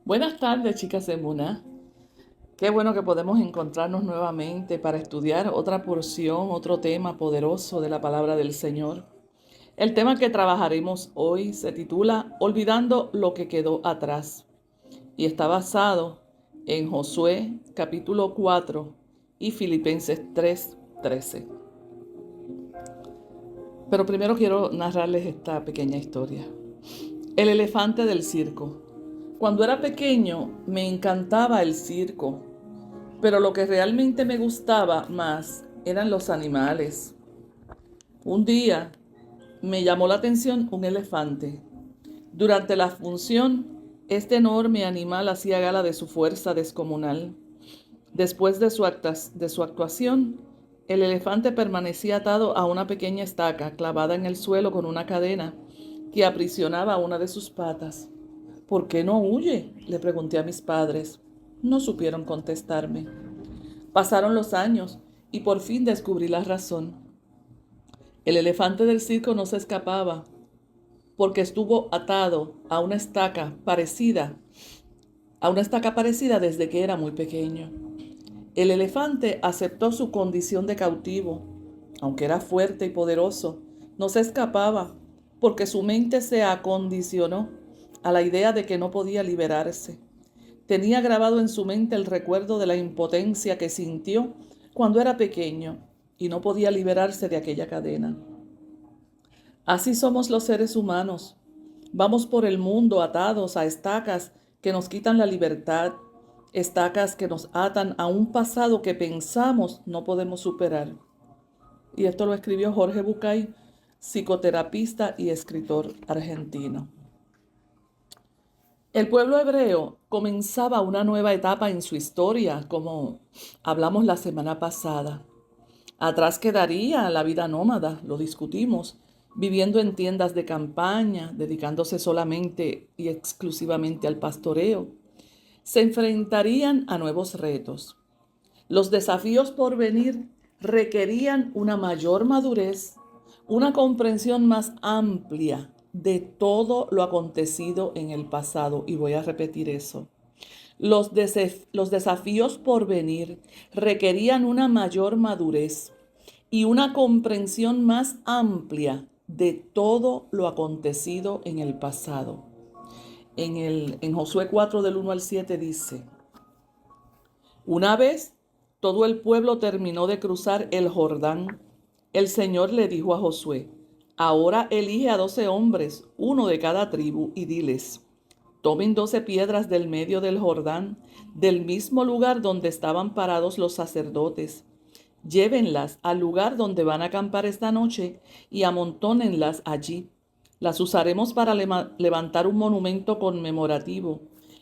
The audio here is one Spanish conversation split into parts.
Buenas tardes, chicas de Muna. Qué bueno que podemos encontrarnos nuevamente para estudiar otra porción, otro tema poderoso de la palabra del Señor. El tema que trabajaremos hoy se titula Olvidando lo que quedó atrás y está basado en Josué capítulo 4 y Filipenses 3:13. Pero primero quiero narrarles esta pequeña historia. El elefante del circo. Cuando era pequeño me encantaba el circo. Pero lo que realmente me gustaba más eran los animales. Un día me llamó la atención un elefante. Durante la función, este enorme animal hacía gala de su fuerza descomunal. Después de su actuación, el elefante permanecía atado a una pequeña estaca clavada en el suelo con una cadena que aprisionaba una de sus patas. ¿Por qué no huye?, le pregunté a mis padres. No supieron contestarme. Pasaron los años y por fin descubrí la razón. El elefante del circo no se escapaba porque estuvo atado a una estaca parecida desde que era muy pequeño. El elefante aceptó su condición de cautivo. Aunque era fuerte y poderoso, no se escapaba porque su mente se acondicionó a la idea de que no podía liberarse. Tenía grabado en su mente el recuerdo de la impotencia que sintió cuando era pequeño y no podía liberarse de aquella cadena. Así somos los seres humanos. Vamos por el mundo atados a estacas que nos quitan la libertad, estacas que nos atan a un pasado que pensamos no podemos superar. Y esto lo escribió Jorge Bucay, psicoterapista y escritor argentino. El pueblo hebreo comenzaba una nueva etapa en su historia, como hablamos la semana pasada. Atrás quedaría la vida nómada, lo discutimos, viviendo en tiendas de campaña, dedicándose solamente y exclusivamente al pastoreo. Se enfrentarían a nuevos retos. Los desafíos por venir requerían una mayor madurez, una comprensión más amplia de todo lo acontecido en el pasado. Y voy a repetir eso. Los desafíos por venir requerían una mayor madurez y una comprensión más amplia de todo lo acontecido en el pasado. En Josué 4 del 1 al 7 dice: Una vez todo el pueblo terminó de cruzar el Jordán, el Señor le dijo a Josué: Ahora elige a 12 hombres, uno de cada tribu, y diles: Tomen 12 piedras del medio del Jordán, del mismo lugar donde estaban parados los sacerdotes. Llévenlas al lugar donde van a acampar esta noche y amontónenlas allí. Las usaremos para levantar un monumento conmemorativo.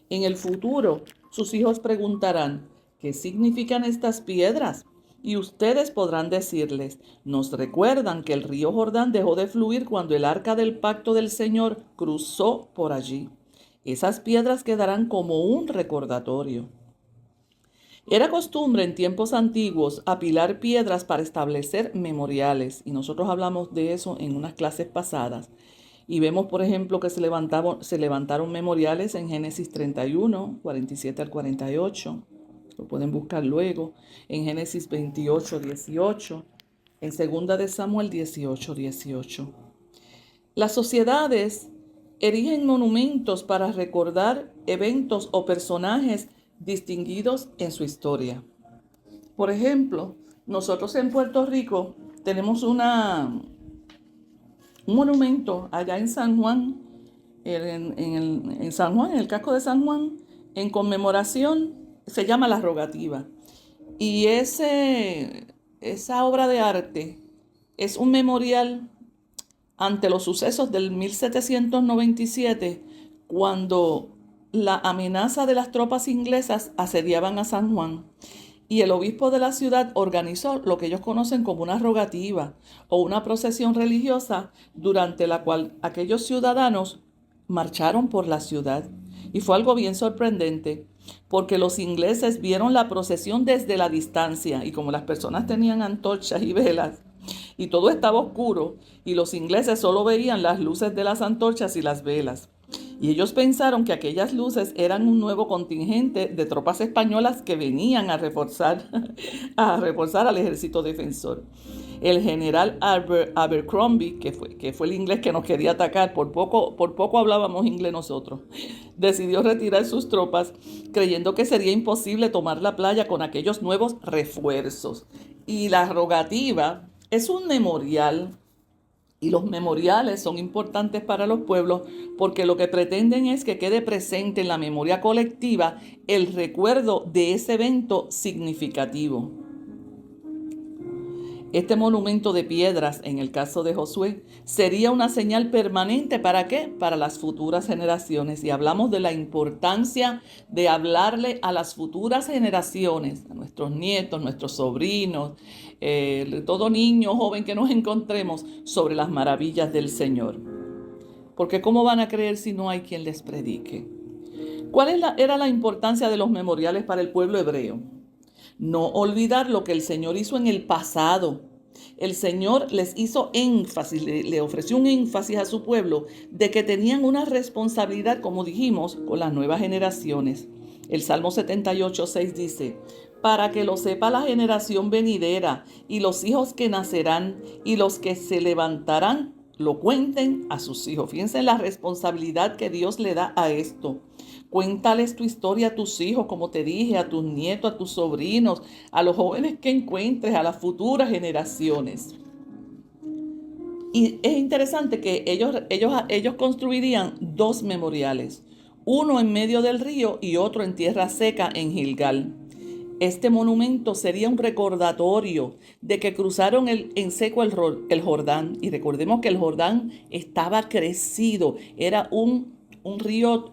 En el futuro, sus hijos preguntarán: ¿qué significan estas piedras? Y ustedes podrán decirles: nos recuerdan que el río Jordán dejó de fluir cuando el arca del pacto del Señor cruzó por allí. Esas piedras quedarán como un recordatorio. Era costumbre en tiempos antiguos apilar piedras para establecer memoriales, y nosotros hablamos de eso en unas clases pasadas. Y vemos, por ejemplo, que se levantaron memoriales en Génesis 31, 47 al 48. Lo pueden buscar luego. En Génesis 28, 18. En Segunda de Samuel 18, 18. Las sociedades erigen monumentos para recordar eventos o personajes distinguidos en su historia. Por ejemplo, nosotros en Puerto Rico tenemos un monumento allá en San Juan, en San Juan, en el casco de San Juan, en conmemoración, se llama La Rogativa. Y esa obra de arte es un memorial ante los sucesos del 1797, cuando la amenaza de las tropas inglesas asediaban a San Juan. Y el obispo de la ciudad organizó lo que ellos conocen como una rogativa o una procesión religiosa durante la cual aquellos ciudadanos marcharon por la ciudad. Y fue algo bien sorprendente porque los ingleses vieron la procesión desde la distancia y como las personas tenían antorchas y velas y todo estaba oscuro y los ingleses solo veían las luces de las antorchas y las velas. Y ellos pensaron que aquellas luces eran un nuevo contingente de tropas españolas que venían a reforzar, a reforzar al ejército defensor. El general Abercrombie, que fue el inglés que nos quería atacar, por poco hablábamos inglés nosotros, decidió retirar sus tropas creyendo que sería imposible tomar la playa con aquellos nuevos refuerzos. Y la rogativa es un memorial. Y los memoriales son importantes para los pueblos porque lo que pretenden es que quede presente en la memoria colectiva el recuerdo de ese evento significativo. Este monumento de piedras, en el caso de Josué, sería una señal permanente ¿para qué? Para las futuras generaciones. Y hablamos de la importancia de hablarle a las futuras generaciones, a nuestros nietos, nuestros sobrinos, todo niño, joven que nos encontremos, sobre las maravillas del Señor. Porque ¿cómo van a creer si no hay quien les predique? Era la importancia de los memoriales para el pueblo hebreo? No olvidar lo que el Señor hizo en el pasado. El Señor les hizo énfasis, le ofreció un énfasis a su pueblo de que tenían una responsabilidad, como dijimos, con las nuevas generaciones. El Salmo 78:6 dice: para que lo sepa la generación venidera y los hijos que nacerán y los que se levantarán, lo cuenten a sus hijos. Fíjense en la responsabilidad que Dios le da a esto. Cuéntales tu historia a tus hijos, como te dije, a tus nietos, a tus sobrinos, a los jóvenes que encuentres, a las futuras generaciones. Y es interesante que ellos construirían dos memoriales, uno en medio del río y otro en tierra seca en Gilgal. Este monumento sería un recordatorio de que cruzaron en seco el Jordán. Y recordemos que el Jordán estaba crecido, era un río,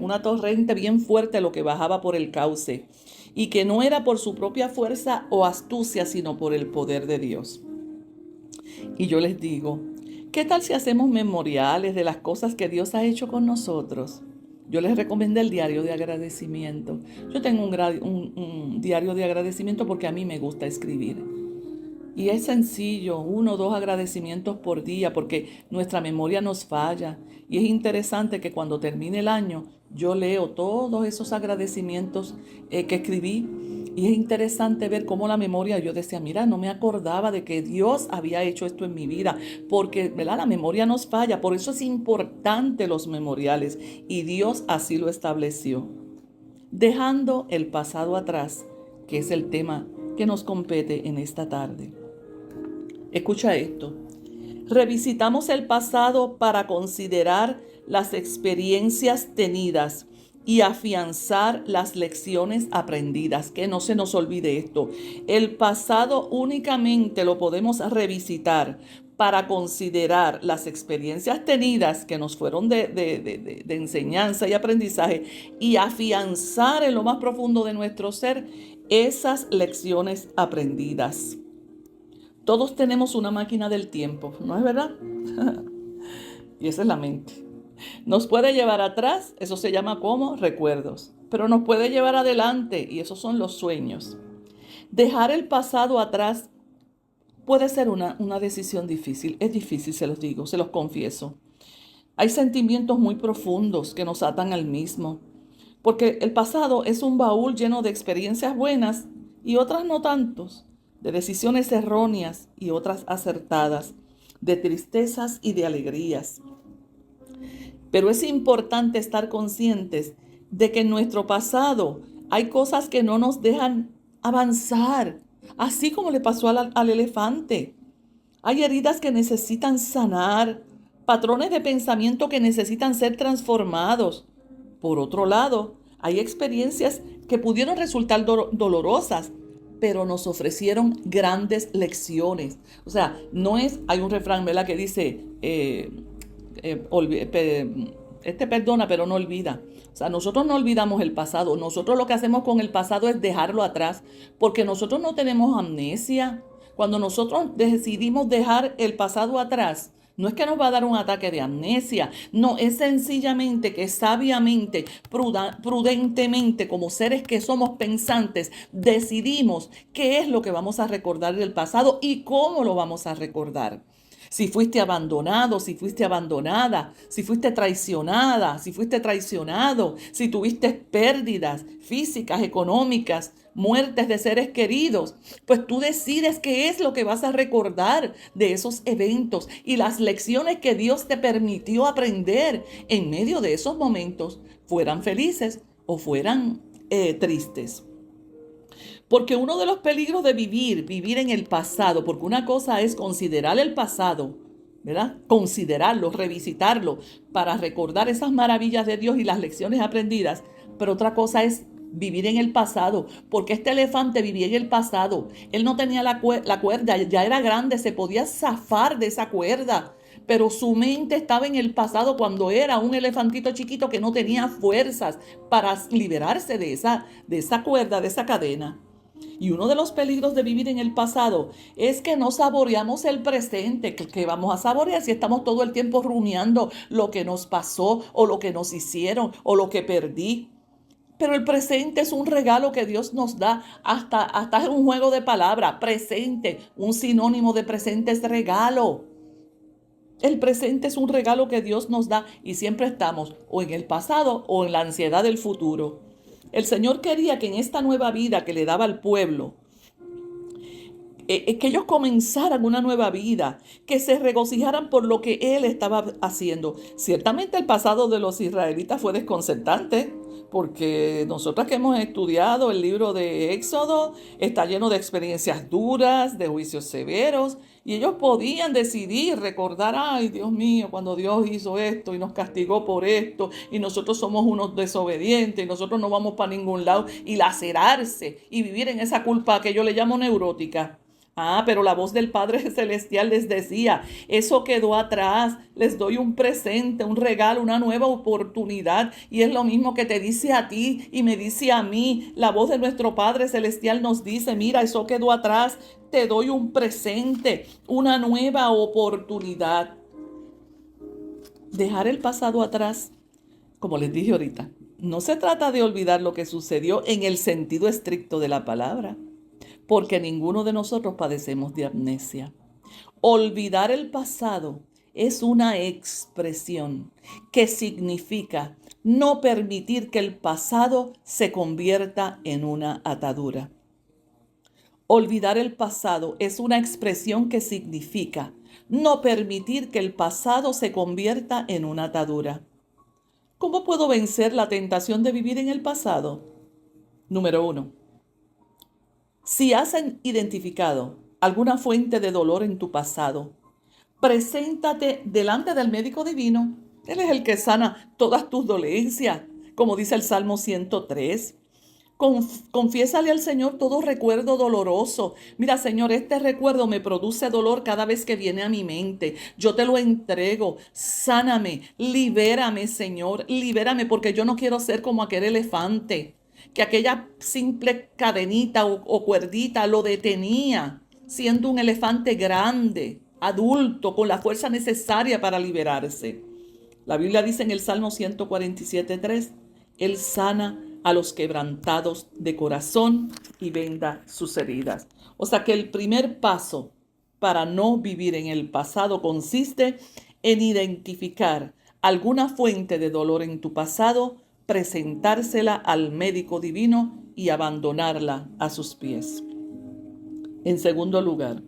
una torrente bien fuerte lo que bajaba por el cauce. Y que no era por su propia fuerza o astucia, sino por el poder de Dios. Y yo les digo, ¿qué tal si hacemos memoriales de las cosas que Dios ha hecho con nosotros? Yo les recomendé el diario de agradecimiento. Yo tengo un diario de agradecimiento porque a mí me gusta escribir. Y es sencillo, 1 o 2 agradecimientos por día, porque nuestra memoria nos falla. Y es interesante que cuando termine el año, yo leo todos esos agradecimientos que escribí. Y es interesante ver cómo la memoria, yo decía, mira, no me acordaba de que Dios había hecho esto en mi vida, porque, ¿verdad? La memoria nos falla, por eso es importante los memoriales, y Dios así lo estableció. Dejando el pasado atrás, que es el tema que nos compete en esta tarde. Escucha esto. Revisitamos el pasado para considerar las experiencias tenidas y afianzar las lecciones aprendidas. Que no se nos olvide esto. El pasado únicamente lo podemos revisitar para considerar las experiencias tenidas que nos fueron de enseñanza y aprendizaje y afianzar en lo más profundo de nuestro ser esas lecciones aprendidas. Todos tenemos una máquina del tiempo, ¿no es verdad? Y esa es la mente. Nos puede llevar atrás, eso se llama como recuerdos, pero nos puede llevar adelante y esos son los sueños. Dejar el pasado atrás puede ser una decisión difícil, es difícil, se los digo, se los confieso. Hay sentimientos muy profundos que nos atan al mismo, porque el pasado es un baúl lleno de experiencias buenas y otras no tantos, de decisiones erróneas y otras acertadas, de tristezas y de alegrías. Pero es importante estar conscientes de que en nuestro pasado hay cosas que no nos dejan avanzar, así como le pasó al elefante. Hay heridas que necesitan sanar, patrones de pensamiento que necesitan ser transformados. Por otro lado, hay experiencias que pudieron resultar dolorosas, pero nos ofrecieron grandes lecciones. O sea, hay un refrán, ¿verdad?, que dice, perdona, pero no olvida. O sea, nosotros no olvidamos el pasado. Nosotros lo que hacemos con el pasado es dejarlo atrás, porque nosotros no tenemos amnesia. Cuando nosotros decidimos dejar el pasado atrás, no es que nos va a dar un ataque de amnesia, no, es sencillamente que sabiamente, prudentemente, como seres que somos pensantes, decidimos qué es lo que vamos a recordar del pasado y cómo lo vamos a recordar. Si fuiste abandonado, si fuiste abandonada, si fuiste traicionada, si fuiste traicionado, si tuviste pérdidas físicas, económicas, muertes de seres queridos, pues tú decides qué es lo que vas a recordar de esos eventos y las lecciones que Dios te permitió aprender en medio de esos momentos, fueran felices o fueran tristes. Porque uno de los peligros de vivir en el pasado, porque una cosa es considerar el pasado, ¿verdad? Considerarlo, revisitarlo, para recordar esas maravillas de Dios y las lecciones aprendidas, pero otra cosa es vivir en el pasado, porque este elefante vivía en el pasado. Él no tenía la cuerda, ya era grande, se podía zafar de esa cuerda, pero su mente estaba en el pasado cuando era un elefantito chiquito que no tenía fuerzas para liberarse de esa cuerda, de esa cadena. Y uno de los peligros de vivir en el pasado es que no saboreamos el presente. Que vamos a saborear si estamos todo el tiempo rumiando lo que nos pasó o lo que nos hicieron o lo que perdí? Pero el presente es un regalo que Dios nos da, hasta es un juego de palabras. Presente, un sinónimo de presente es regalo. El presente es un regalo que Dios nos da y siempre estamos o en el pasado o en la ansiedad del futuro. El Señor quería que en esta nueva vida que le daba al pueblo, que ellos comenzaran una nueva vida, que se regocijaran por lo que Él estaba haciendo. Ciertamente el pasado de los israelitas fue desconcertante, porque nosotras que hemos estudiado el libro de Éxodo, está lleno de experiencias duras, de juicios severos, y ellos podían decidir, recordar, ay Dios mío, cuando Dios hizo esto y nos castigó por esto, y nosotros somos unos desobedientes, y nosotros no vamos para ningún lado, y lacerarse y vivir en esa culpa que yo le llamo neurótica. Pero la voz del Padre Celestial les decía, eso quedó atrás, les doy un presente, un regalo, una nueva oportunidad. Y es lo mismo que te dice a ti y me dice a mí. La voz de nuestro Padre Celestial nos dice, mira, eso quedó atrás, te doy un presente, una nueva oportunidad. Dejar el pasado atrás, como les dije ahorita, no se trata de olvidar lo que sucedió en el sentido estricto de la palabra, porque ninguno de nosotros padecemos de amnesia. Olvidar el pasado es una expresión que significa no permitir que el pasado se convierta en una atadura. Olvidar el pasado es una expresión que significa no permitir que el pasado se convierta en una atadura. ¿Cómo puedo vencer la tentación de vivir en el pasado? Número 1. Si has identificado alguna fuente de dolor en tu pasado, preséntate delante del médico divino. Él es el que sana todas tus dolencias, como dice el Salmo 103. Confiésale al Señor todo recuerdo doloroso. Mira, Señor, este recuerdo me produce dolor cada vez que viene a mi mente. Yo te lo entrego. Sáname, libérame, Señor. Libérame porque yo no quiero ser como aquel elefante, que aquella simple cadenita o cuerdita lo detenía, siendo un elefante grande, adulto, con la fuerza necesaria para liberarse. La Biblia dice en el Salmo 147:3, Él sana a los quebrantados de corazón y venda sus heridas. O sea que el primer paso para no vivir en el pasado consiste en identificar alguna fuente de dolor en tu pasado, presentársela al médico divino y abandonarla a sus pies. En segundo lugar,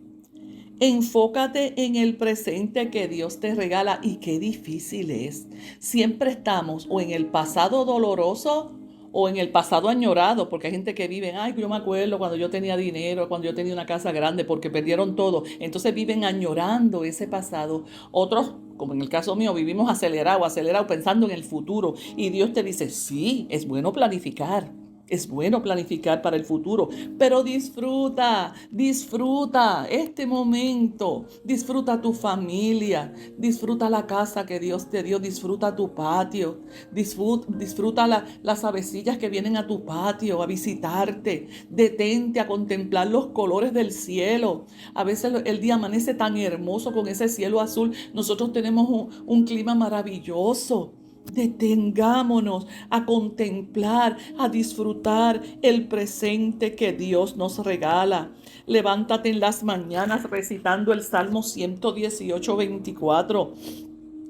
enfócate en el presente que Dios te regala y qué difícil es. Siempre estamos o en el pasado doloroso o en el pasado añorado, porque hay gente que vive, ay, yo me acuerdo cuando yo tenía dinero, cuando yo tenía una casa grande, porque perdieron todo. Entonces viven añorando ese pasado. Otros, como en el caso mío, vivimos acelerados, pensando en el futuro. Y Dios te dice, sí, es bueno planificar. Es bueno planificar para el futuro, pero disfruta este momento, disfruta tu familia, disfruta la casa que Dios te dio, disfruta tu patio, disfruta las avecillas que vienen a tu patio a visitarte, detente a contemplar los colores del cielo. A veces el día amanece tan hermoso con ese cielo azul, nosotros tenemos un clima maravilloso. Detengámonos a contemplar, a disfrutar el presente que Dios nos regala. Levántate en las mañanas recitando el Salmo 118, 24.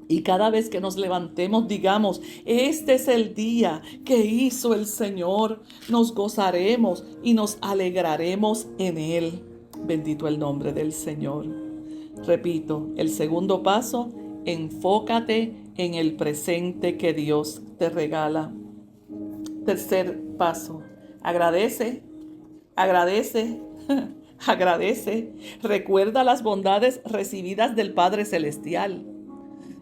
Y cada vez que nos levantemos, digamos, este es el día que hizo el Señor. Nos gozaremos y nos alegraremos en Él. Bendito el nombre del Señor. Repito, el segundo paso, enfócate en el presente que Dios te regala. Tercer paso, agradece, agradece, agradece. Recuerda las bondades recibidas del Padre Celestial.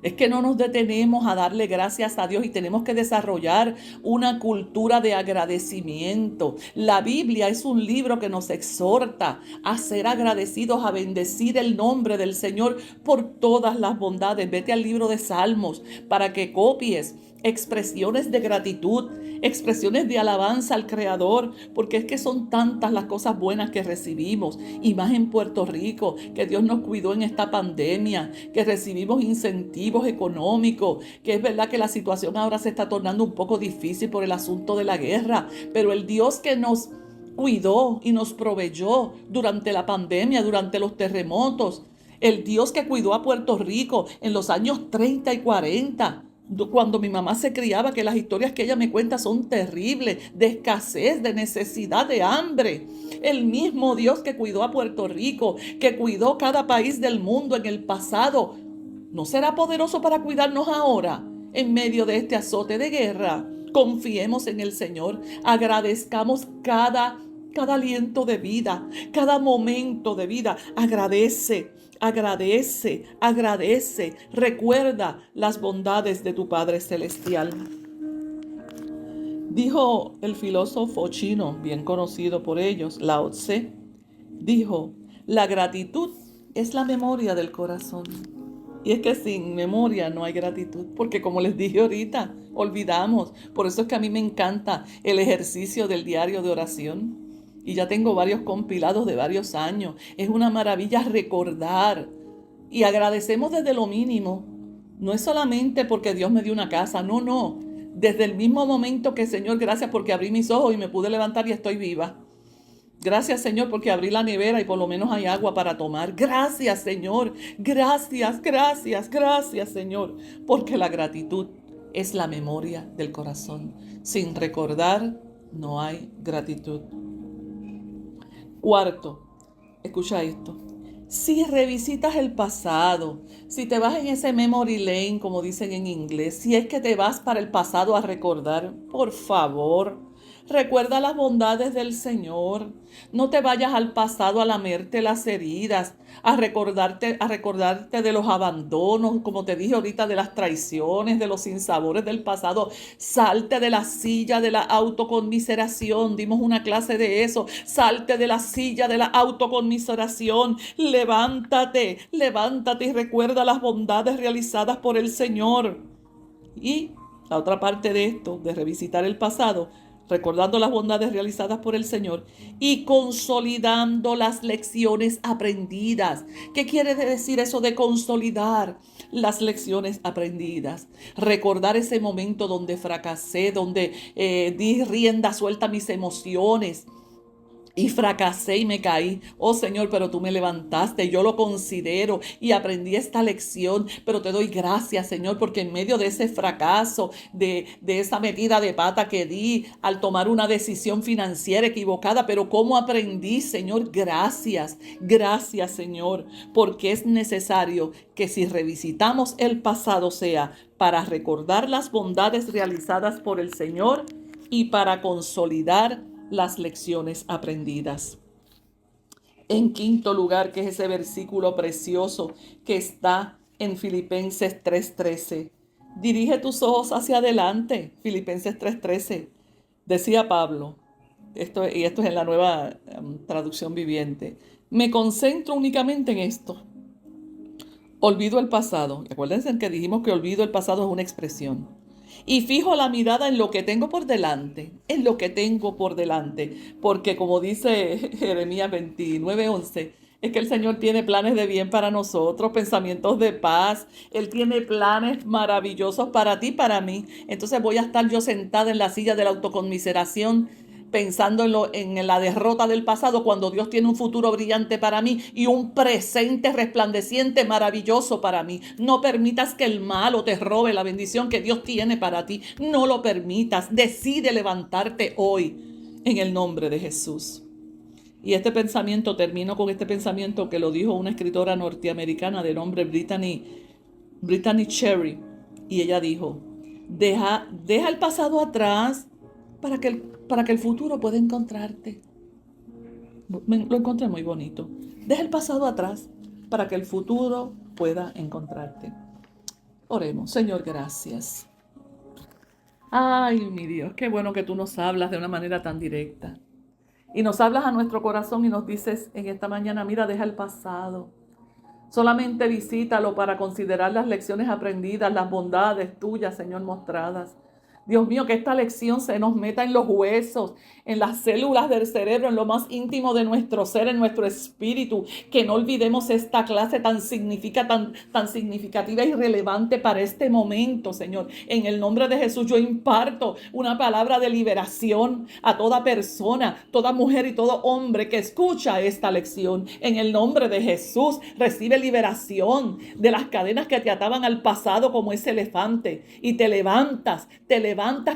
Es que no nos detenemos a darle gracias a Dios y tenemos que desarrollar una cultura de agradecimiento. La Biblia es un libro que nos exhorta a ser agradecidos, a bendecir el nombre del Señor por todas las bondades. Vete al libro de Salmos para que copies expresiones de gratitud, expresiones de alabanza al Creador, porque es que son tantas las cosas buenas que recibimos, y más en Puerto Rico, que Dios nos cuidó en esta pandemia, que recibimos incentivos económicos, que es verdad que la situación ahora se está tornando un poco difícil por el asunto de la guerra, pero el Dios que nos cuidó y nos proveyó durante la pandemia, durante los terremotos, el Dios que cuidó a Puerto Rico en los años 30 y 40, cuando mi mamá se criaba, que las historias que ella me cuenta son terribles, de escasez, de necesidad, de hambre. El mismo Dios que cuidó a Puerto Rico, que cuidó cada país del mundo en el pasado, ¿no será poderoso para cuidarnos ahora en medio de este azote de guerra? Confiemos en el Señor, agradezcamos cada aliento de vida, cada momento de vida. Agradece, agradece, agradece. Recuerda las bondades de tu Padre Celestial. Dijo el filósofo chino, bien conocido por ellos, Lao Tse, dijo, la gratitud es la memoria del corazón. Y es que sin memoria no hay gratitud, porque como les dije ahorita, olvidamos. Por eso es que a mí me encanta el ejercicio del diario de oración. Y ya tengo varios compilados de varios años. Es una maravilla recordar. Y agradecemos desde lo mínimo. No es solamente porque Dios me dio una casa, no, no. Desde el mismo momento que, Señor, gracias porque abrí mis ojos y me pude levantar y estoy viva. Gracias, Señor, porque abrí la nevera y por lo menos hay agua para tomar. Gracias, Señor. Gracias, gracias, gracias, Señor. Porque la gratitud es la memoria del corazón. Sin recordar, no hay gratitud. Cuarto, escucha esto. Si revisitas el pasado, si te vas en ese memory lane, como dicen en inglés, si es que te vas para el pasado a recordar, por favor, recuerda las bondades del Señor. No te vayas al pasado a lamerte las heridas, a recordarte de los abandonos, como te dije ahorita, de las traiciones, de los sinsabores del pasado. Salte de la silla de la autoconmiseración. Dimos una clase de eso. Salte de la silla de la autoconmiseración. Levántate, levántate y recuerda las bondades realizadas por el Señor. Y la otra parte de esto, de revisitar el pasado, recordando las bondades realizadas por el Señor y consolidando las lecciones aprendidas. ¿Qué quiere decir eso de consolidar las lecciones aprendidas? Recordar ese momento donde fracasé, donde di rienda suelta a mis emociones y fracasé y me caí. Oh Señor, pero tú me levantaste, yo lo considero y aprendí esta lección, pero te doy gracias, Señor, porque en medio de ese fracaso, de esa metida de pata que di al tomar una decisión financiera equivocada, pero cómo aprendí, Señor, gracias, gracias, Señor, porque es necesario que si revisitamos el pasado sea para recordar las bondades realizadas por el Señor y para consolidar las lecciones aprendidas. En quinto lugar, que es ese versículo precioso que está en Filipenses 3:13. Dirige tus ojos hacia adelante. Filipenses 3:13. Decía Pablo, esto es en la nueva traducción viviente. Me concentro únicamente en esto. Olvido el pasado. Acuérdense que dijimos que olvido el pasado es una expresión. Y fijo la mirada en lo que tengo por delante, porque como dice Jeremías 29:11, Es que el Señor tiene planes de bien para nosotros, pensamientos de paz. Él tiene planes maravillosos para ti, para mí. Entonces voy a estar yo sentada en la silla de la autoconmiseración, pensando en la derrota del pasado, cuando Dios tiene un futuro brillante para mí y un presente resplandeciente maravilloso para mí. No permitas que el malo te robe la bendición que Dios tiene para ti. No lo permitas. Decide levantarte hoy en el nombre de Jesús. Y este pensamiento, termino con este pensamiento que lo dijo una escritora norteamericana de nombre Brittany Cherry. Y ella dijo, deja el pasado atrás para que el futuro pueda encontrarte. Lo encontré muy bonito. Deja el pasado atrás para que el futuro pueda encontrarte. Oremos. Señor, gracias. Ay, mi Dios, qué bueno que tú nos hablas de una manera tan directa. Y nos hablas a nuestro corazón y nos dices en esta mañana, mira, deja el pasado. Solamente visítalo para considerar las lecciones aprendidas, las bondades tuyas, Señor, mostradas. Dios mío, que esta lección se nos meta en los huesos, en las células del cerebro, en lo más íntimo de nuestro ser, en nuestro espíritu. Que no olvidemos esta clase tan significativa y relevante para este momento, Señor. En el nombre de Jesús yo imparto una palabra de liberación a toda persona, toda mujer y todo hombre que escucha esta lección. En el nombre de Jesús recibe liberación de las cadenas que te ataban al pasado como ese elefante. Y te levantas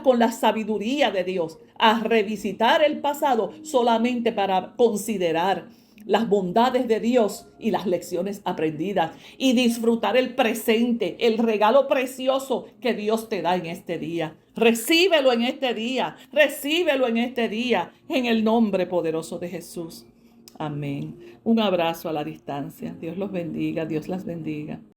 con la sabiduría de Dios a revisitar el pasado solamente para considerar las bondades de Dios y las lecciones aprendidas y disfrutar el presente, el regalo precioso que Dios te da en este día. Recíbelo en este día, recíbelo en este día, en el nombre poderoso de Jesús. Amén. Un abrazo a la distancia. Dios los bendiga, Dios las bendiga.